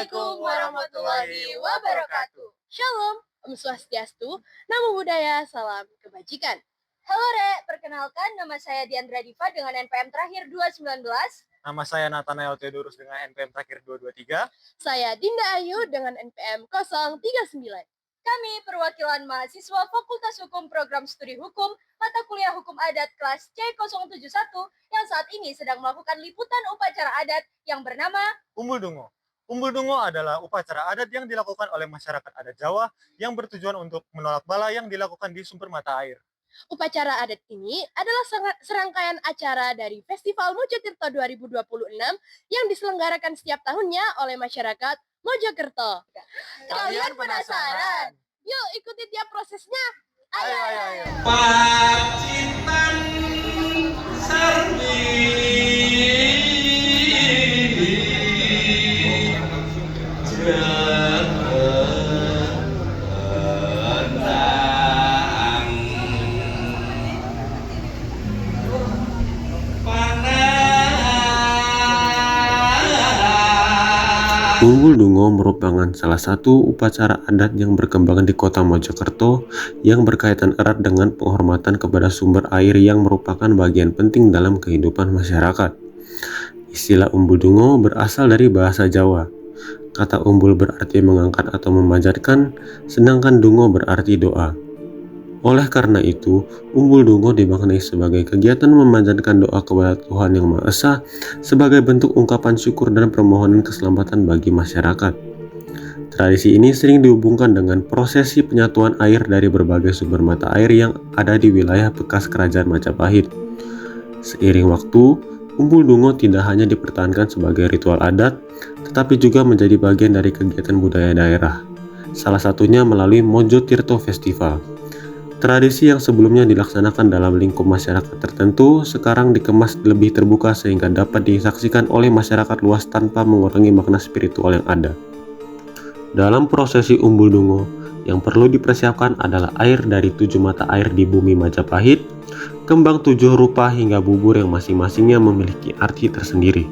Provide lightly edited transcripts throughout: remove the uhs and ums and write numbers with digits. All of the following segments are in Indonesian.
Assalamualaikum warahmatullahi wabarakatuh. Shalom, Om Swastiastu, Namo Buddhaya, Salam Kebajikan. Halo Re, perkenalkan nama saya Diandra Diva dengan NPM terakhir 219. Nama saya Nathanael Theodorus dengan NPM terakhir 223. Saya Dinda Ayu dengan NPM 039. Kami perwakilan mahasiswa Fakultas Hukum Program Studi Hukum mata kuliah Hukum Adat kelas C071 yang saat ini sedang melakukan liputan upacara adat yang bernama Umbul Dungo. Umbul Dungo adalah upacara adat yang dilakukan oleh masyarakat adat Jawa yang bertujuan untuk menolak bala yang dilakukan di sumber mata air. Upacara adat ini adalah serangkaian acara dari Festival Mojokerto 2026 yang diselenggarakan setiap tahunnya oleh masyarakat Mojokerto. Kalian penasaran? Yuk ikuti tiap prosesnya. Ayo. Pacitan Sarwi Umbul Dungo merupakan salah satu upacara adat yang berkembang di kota Mojokerto yang berkaitan erat dengan penghormatan kepada sumber air yang merupakan bagian penting dalam kehidupan masyarakat. Istilah Umbul Dungo berasal dari bahasa Jawa. Kata umbul berarti mengangkat atau memanjatkan, sedangkan dungo berarti doa. Oleh karena itu, Umbul Dungo dimaknai sebagai kegiatan memanjatkan doa kepada Tuhan Yang Maha Esa sebagai bentuk ungkapan syukur dan permohonan keselamatan bagi masyarakat. Tradisi ini sering dihubungkan dengan prosesi penyatuan air dari berbagai sumber mata air yang ada di wilayah bekas Kerajaan Majapahit. Seiring waktu, Umbul Dungo tidak hanya dipertahankan sebagai ritual adat, tetapi juga menjadi bagian dari kegiatan budaya daerah. Salah satunya melalui Mojo Tirto Festival. Tradisi yang sebelumnya dilaksanakan dalam lingkup masyarakat tertentu sekarang dikemas lebih terbuka sehingga dapat disaksikan oleh masyarakat luas tanpa mengurangi makna spiritual yang ada. Dalam prosesi Umbul Dungo, yang perlu dipersiapkan adalah air dari 7 mata air di bumi Majapahit, kembang 7 rupa hingga bubur yang masing-masingnya memiliki arti tersendiri.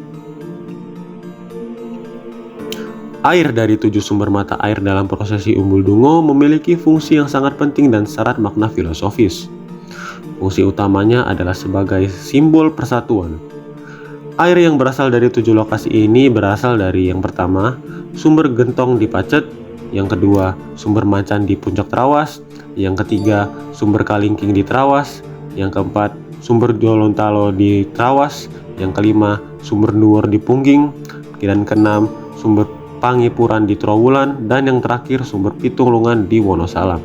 Air dari 7 sumber mata air dalam prosesi Umbul Dungo memiliki fungsi yang sangat penting dan syarat makna filosofis. Fungsi utamanya adalah sebagai simbol persatuan. Air yang berasal dari 7 lokasi ini berasal dari yang pertama, sumber Gentong di Pacet, yang kedua, sumber Macan di Puncak Trawas, yang ketiga, sumber Kalingking di Trawas, yang keempat, sumber Gorontalo di Trawas, yang kelima, sumber Dhuwur di Pungging, dan keenam, sumber Pangipuran di Trowulan, dan yang terakhir sumber Pitulungan di Wonosalam.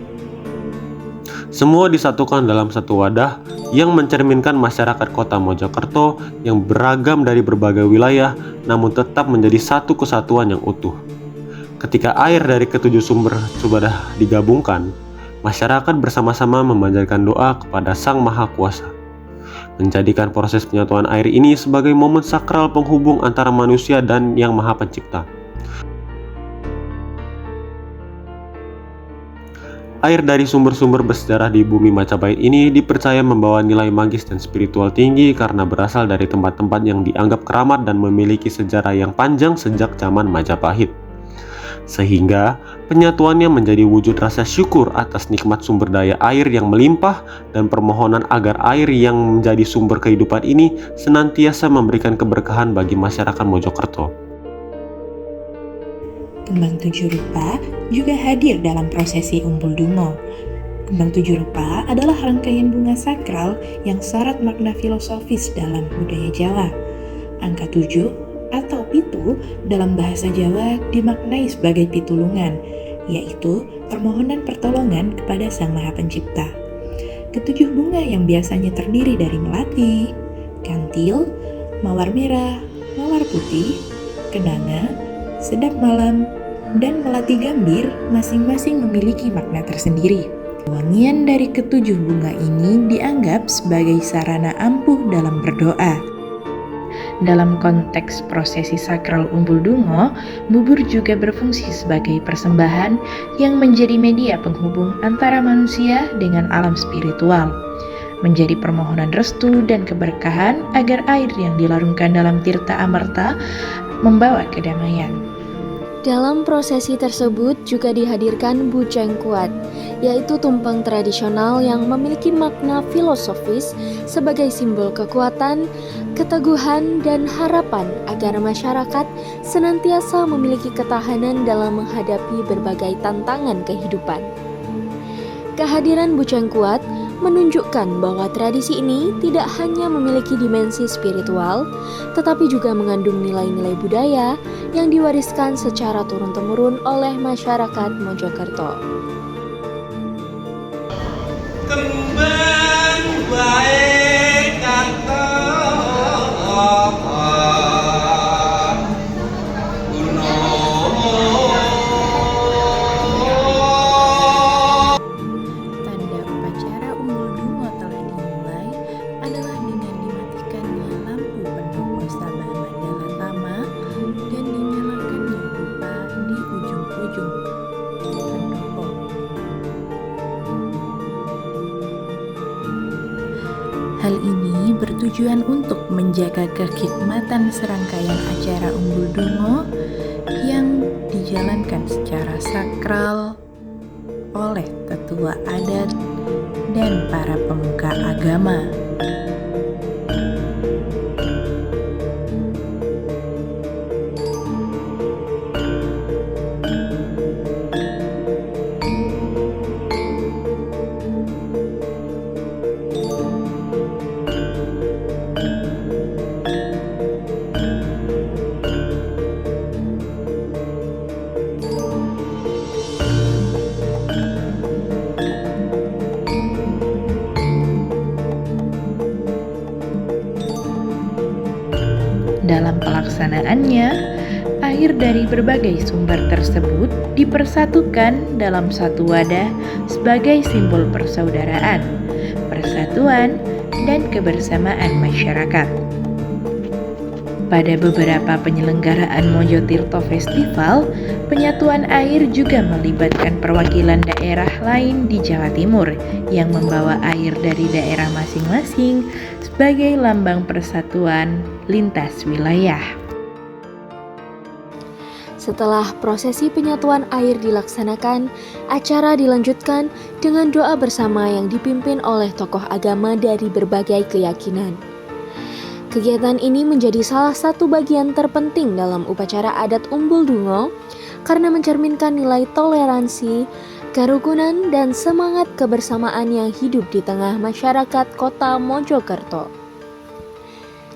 Semua disatukan dalam satu wadah yang mencerminkan masyarakat kota Mojokerto yang beragam dari berbagai wilayah namun tetap menjadi satu kesatuan yang utuh. Ketika air dari ketujuh sumber sudah digabungkan, masyarakat bersama-sama memanjatkan doa kepada Sang Maha Kuasa, menjadikan proses penyatuan air ini sebagai momen sakral penghubung antara manusia dan Yang Maha Pencipta. Air dari sumber-sumber bersejarah di bumi Majapahit ini dipercaya membawa nilai magis dan spiritual tinggi karena berasal dari tempat-tempat yang dianggap keramat dan memiliki sejarah yang panjang sejak zaman Majapahit. Sehingga penyatuannya menjadi wujud rasa syukur atas nikmat sumber daya air yang melimpah dan permohonan agar air yang menjadi sumber kehidupan ini senantiasa memberikan keberkahan bagi masyarakat Mojokerto. Kembang 7 rupa juga hadir dalam prosesi Umbul Dungo. Kembang 7 rupa adalah rangkaian bunga sakral yang syarat makna filosofis dalam budaya Jawa. Angka 7 atau pitu dalam bahasa Jawa dimaknai sebagai pitulungan, yaitu permohonan pertolongan kepada Sang Maha Pencipta. Ketujuh bunga yang biasanya terdiri dari melati, kantil, mawar merah, mawar putih, kenanga, sedap malam, dan melati gambir masing-masing memiliki makna tersendiri. Wangian dari ketujuh bunga ini dianggap sebagai sarana ampuh dalam berdoa. Dalam konteks prosesi sakral Umbul Dungo, bubur juga berfungsi sebagai persembahan yang menjadi media penghubung antara manusia dengan alam spiritual, menjadi permohonan restu dan keberkahan agar air yang dilarungkan dalam tirta amerta membawa kedamaian. Dalam prosesi tersebut juga dihadirkan Buceng Kuat, yaitu tumpeng tradisional yang memiliki makna filosofis sebagai simbol kekuatan, keteguhan, dan harapan agar masyarakat senantiasa memiliki ketahanan dalam menghadapi berbagai tantangan kehidupan. Kehadiran Buceng Kuat menunjukkan bahwa tradisi ini tidak hanya memiliki dimensi spiritual, tetapi juga mengandung nilai-nilai budaya yang diwariskan secara turun-temurun oleh masyarakat Mojokerto. Kembang baik kata Tanda upacara Umbul Dungo telah dimulai adalah dengan dimatikannya lampu pendopo Sabah Mandala Tama dan dinyalakannya dupa di ujung-ujung pendopo. Hal ini bertujuan untuk menjaga kehikmatan serangkaian acara Umbul Dungo yang dijalankan secara sakral oleh tetua adat dan para pemuka agama. Dalam pelaksanaannya, air dari berbagai sumber tersebut dipersatukan dalam satu wadah sebagai simbol persaudaraan, persatuan, dan kebersamaan masyarakat. Pada beberapa penyelenggaraan Mojotirto Festival, penyatuan air juga melibatkan perwakilan daerah lain di Jawa Timur yang membawa air dari daerah masing-masing sebagai lambang persatuan lintas wilayah. Setelah prosesi penyatuan air dilaksanakan, acara dilanjutkan dengan doa bersama yang dipimpin oleh tokoh agama dari berbagai keyakinan. Kegiatan ini menjadi salah satu bagian terpenting dalam upacara adat Umbul Dungo karena mencerminkan nilai toleransi, kerukunan, dan semangat kebersamaan yang hidup di tengah masyarakat kota Mojokerto.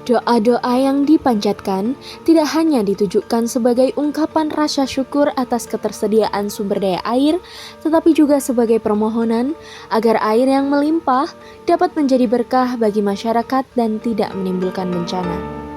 Doa-doa yang dipanjatkan tidak hanya ditujukan sebagai ungkapan rasa syukur atas ketersediaan sumber daya air, tetapi juga sebagai permohonan agar air yang melimpah dapat menjadi berkah bagi masyarakat dan tidak menimbulkan bencana.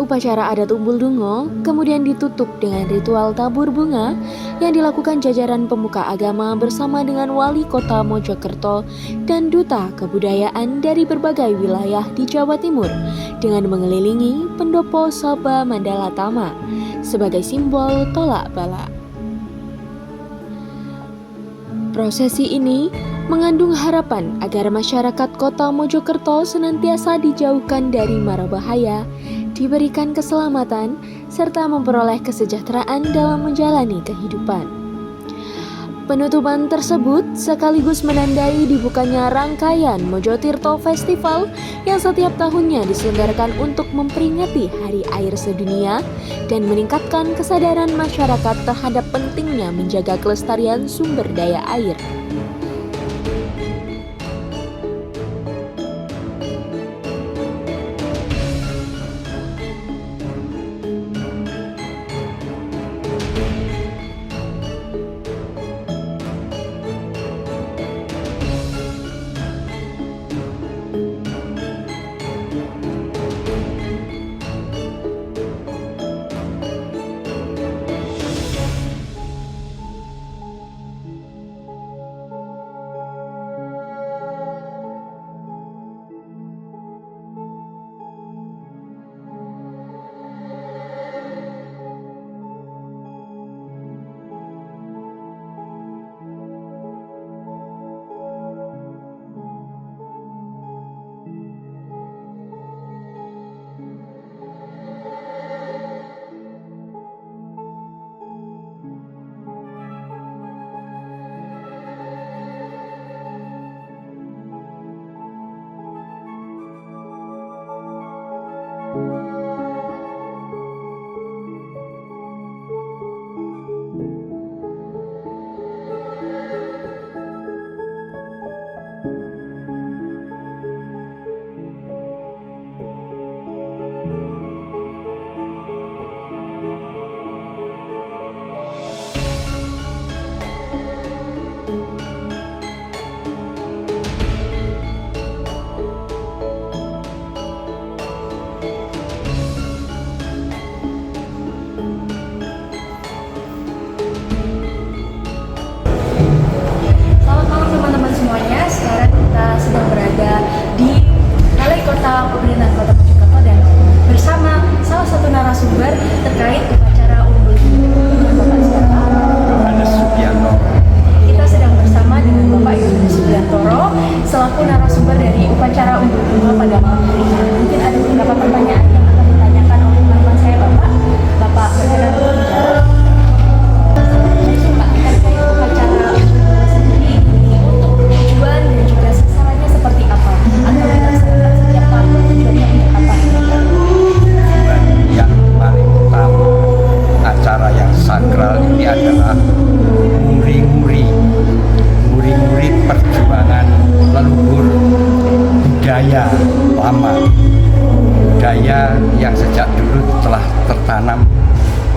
upacara adat Umbul Dungo kemudian ditutup dengan ritual tabur bunga yang dilakukan jajaran pemuka agama bersama dengan wali kota Mojokerto dan duta kebudayaan dari berbagai wilayah di Jawa Timur dengan mengelilingi pendopo Saba Mandala Tama sebagai simbol tolak bala. Prosesi ini mengandung harapan agar masyarakat kota Mojokerto senantiasa dijauhkan dari mara bahaya, diberikan keselamatan, serta memperoleh kesejahteraan dalam menjalani kehidupan. Penutupan tersebut sekaligus menandai dibukanya rangkaian Mojotirto Festival yang setiap tahunnya diselenggarakan untuk memperingati Hari Air Sedunia dan meningkatkan kesadaran masyarakat terhadap pentingnya menjaga kelestarian sumber daya air.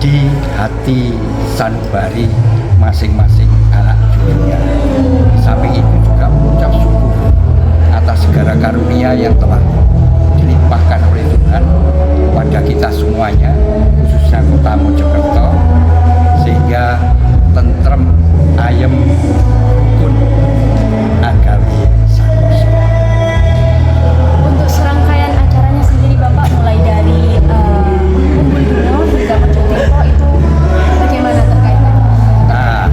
di hati sanubari masing-masing anak cucunya. Samping itu juga mengucap syukur atas segala karunia yang telah dilimpahkan oleh Tuhan kepada kita semuanya, khususnya Kota Mojokerto, sehingga tentrem, ayem, rukun, agawi, santoso. Untuk serangkaian acaranya sendiri Bapak, mulai dari Umbul Dungo hingga Mojotirto itu bagaimana terkaitannya? Nah,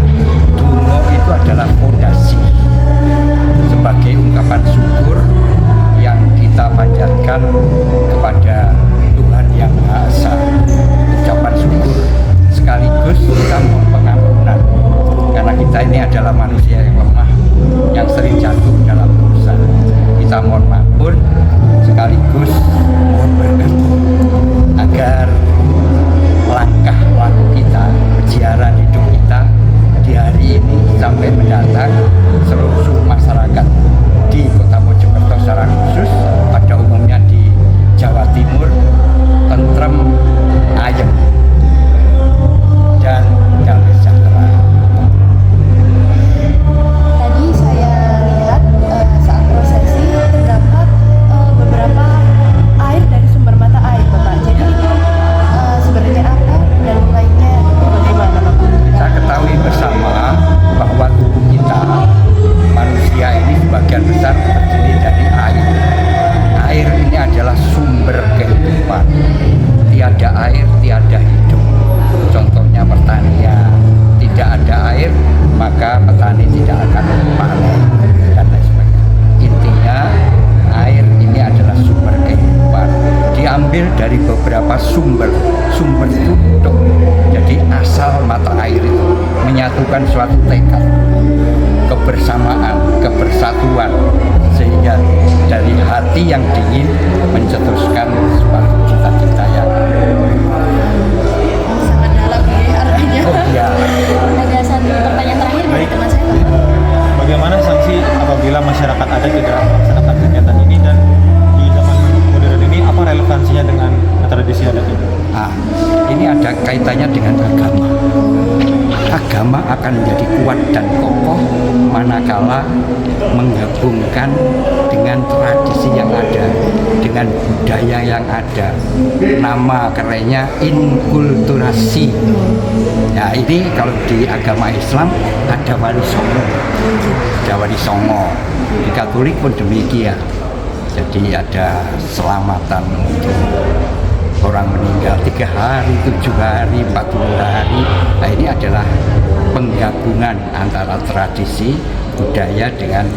Dungo itu adalah fondasi sebagai ungkapan syukur yang kita panjatkan kepada Tuhan Yang Maha Esa. Ucapan syukur sekaligus kita mohon pengampunan, karena kita ini adalah manusia yang lemah, yang sering jatuh dalam dosa. Kita mohon maafun sekaligus mohon berkat agar langkah-langkah kita, perjalanan hidup kita di hari ini sampai mendatang, seluruh masyarakat di Kota Mojokerto secara khusus, pada umumnya di Jawa Timur, tentrem, ayem, dan damai sejahtera. Tadi saya lihat saat prosesi terdapat diambil dari beberapa sumber itu jadi asal mata air itu menyatukan suatu tekad kebersamaan, kebersatuan, sehingga dari hati yang dingin mencetuskan suatu cita-cita yang Sangat dalam ya artinya. oh iya. Ada satu pertanyaan terakhir dari Baik. teman saya, Bapak. Bagaimana sanksi apabila masyarakat adat tidak melaksanakan kegiatan ini, dan di zaman modern ini apa relevansinya dengan tradisi adat itu? Nah, ini ada kaitannya dengan agama. Agama akan menjadi kuat dan kokoh manakala menggabungkan dengan tradisi yang ada, dengan budaya yang ada. Nama kerennya inkulturasi. Ya, ini kalau di agama Islam ada wali songo. Ada wali songo. Di Katolik pun demikian. Jadi ada selamatan untuk orang meninggal 3 hari, 7 hari, 40 hari. Nah, ini adalah penggabungan antara tradisi, budaya dengan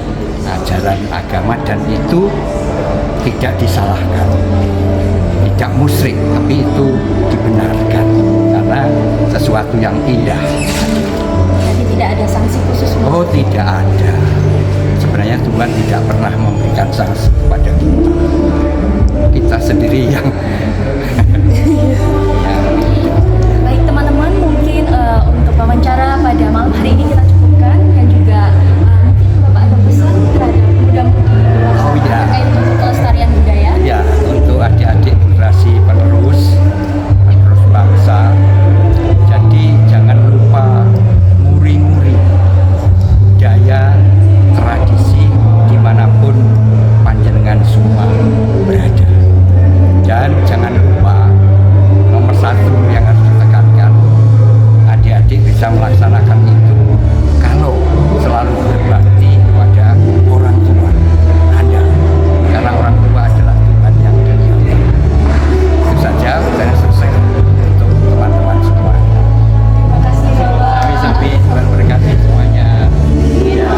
ajaran agama, dan itu tidak disalahkan, tidak musyrik, tapi itu dibenarkan karena sesuatu yang indah. Jadi tidak ada sanksi khusus. Oh, tidak ada. Sebenarnya Tuhan tidak pernah memberikan sanksi kepada kita. Kita sendiri yang Baik teman-teman, mungkin untuk wawancara pada malam hari ini kita cukupkan, dan juga mungkin Bapak ada pesan terhadap muda-mudi Oh, ya. terkait untuk kelestarian budaya. ya untuk adik-adik generasi penerus bangsa. Jadi jangan lupa muri-muri budaya, tradisi dimanapun panjenengan semua berada. Dan jangan lupa nomor 1 yang harus ditekankan, adik-adik bisa melaksanakan itu kalau selalu berbakti kepada orang tua Anda, karena orang tua adalah Tuhan yang mulia. Itu saja, saya selesai untuk teman-teman semua. Terima kasih Bapak. Sampai Tuhan berkati semuanya. Ya.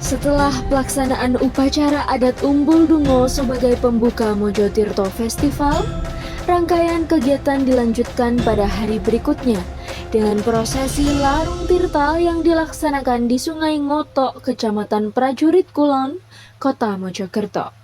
Setelah pelaksanaan upacara adat Umbul Dungo sebagai pembuka Mojo Tirto Festival, rangkaian kegiatan dilanjutkan pada hari berikutnya dengan prosesi Larung Tirta yang dilaksanakan di Sungai Ngotok, Kecamatan Prajurit Kulon, Kota Mojokerto.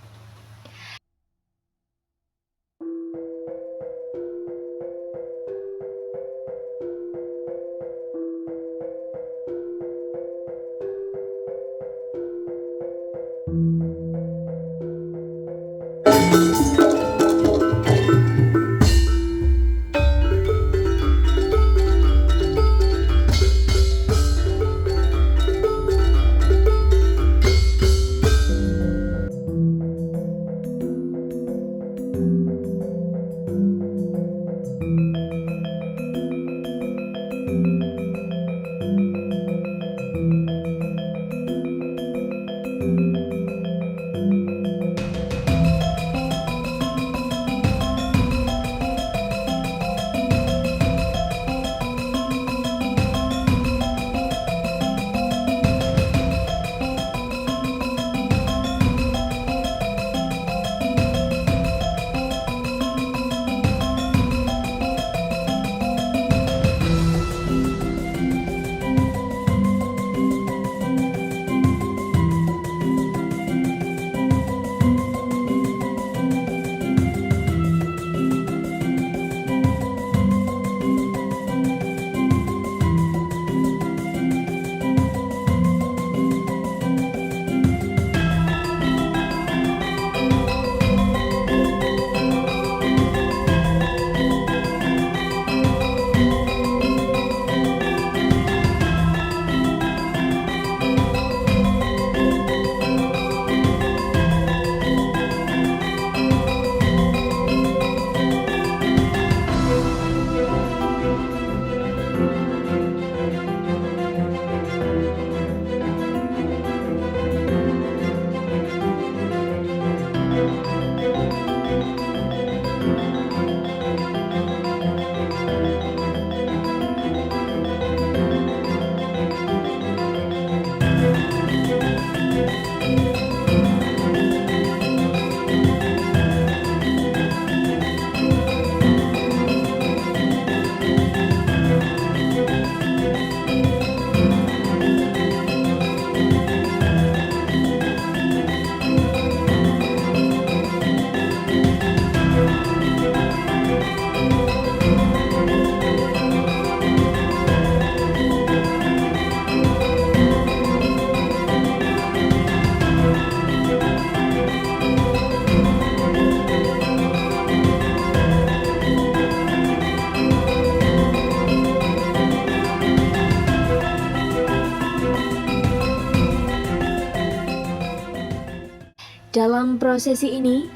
Dalam prosesi ini,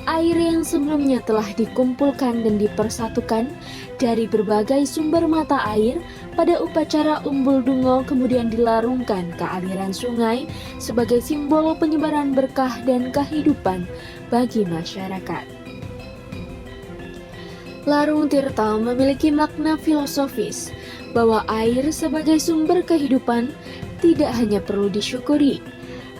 air yang sebelumnya telah dikumpulkan dan dipersatukan dari berbagai sumber mata air pada upacara Umbul Dungo kemudian dilarungkan ke aliran sungai sebagai simbol penyebaran berkah dan kehidupan bagi masyarakat. Larung Tirta memiliki makna filosofis bahwa air sebagai sumber kehidupan tidak hanya perlu disyukuri,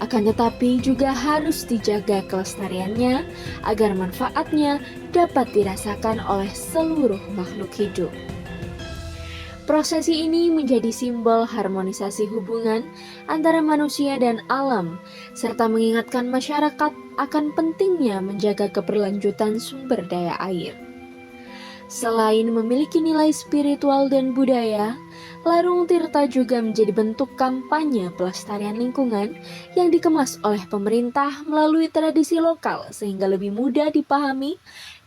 akan tetapi juga harus dijaga kelestariannya agar manfaatnya dapat dirasakan oleh seluruh makhluk hidup. Prosesi ini menjadi simbol harmonisasi hubungan antara manusia dan alam, serta mengingatkan masyarakat akan pentingnya menjaga keberlanjutan sumber daya air. Selain memiliki nilai spiritual dan budaya, Larung Tirta juga menjadi bentuk kampanye pelestarian lingkungan yang dikemas oleh pemerintah melalui tradisi lokal sehingga lebih mudah dipahami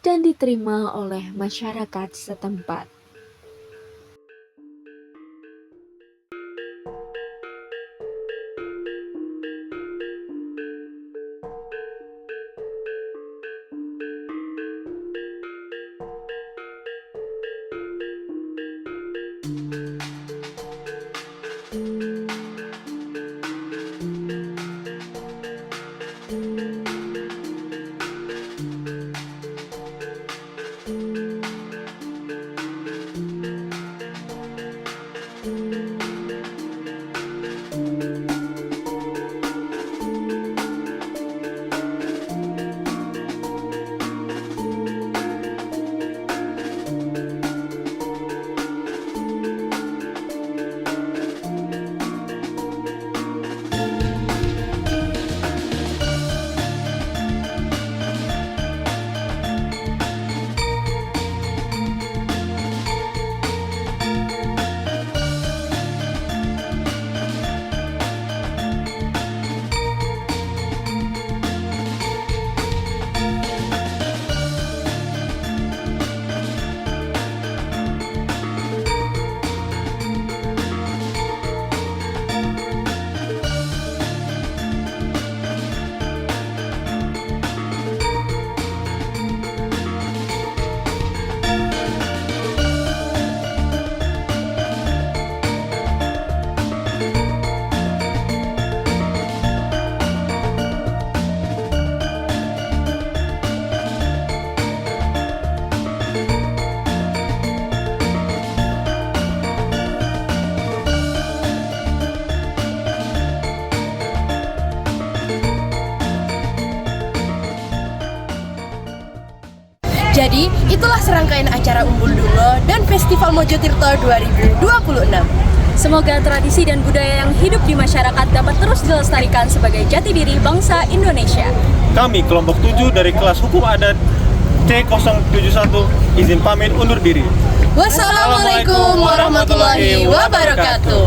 dan diterima oleh masyarakat setempat. Jadi, itulah serangkaian acara Umbul Dungo dan Festival Mojokerto 2026. Semoga tradisi dan budaya yang hidup di masyarakat dapat terus dilestarikan sebagai jati diri bangsa Indonesia. Kami kelompok 7 dari kelas Hukum Adat C071 izin pamit undur diri. Wassalamualaikum warahmatullahi wabarakatuh.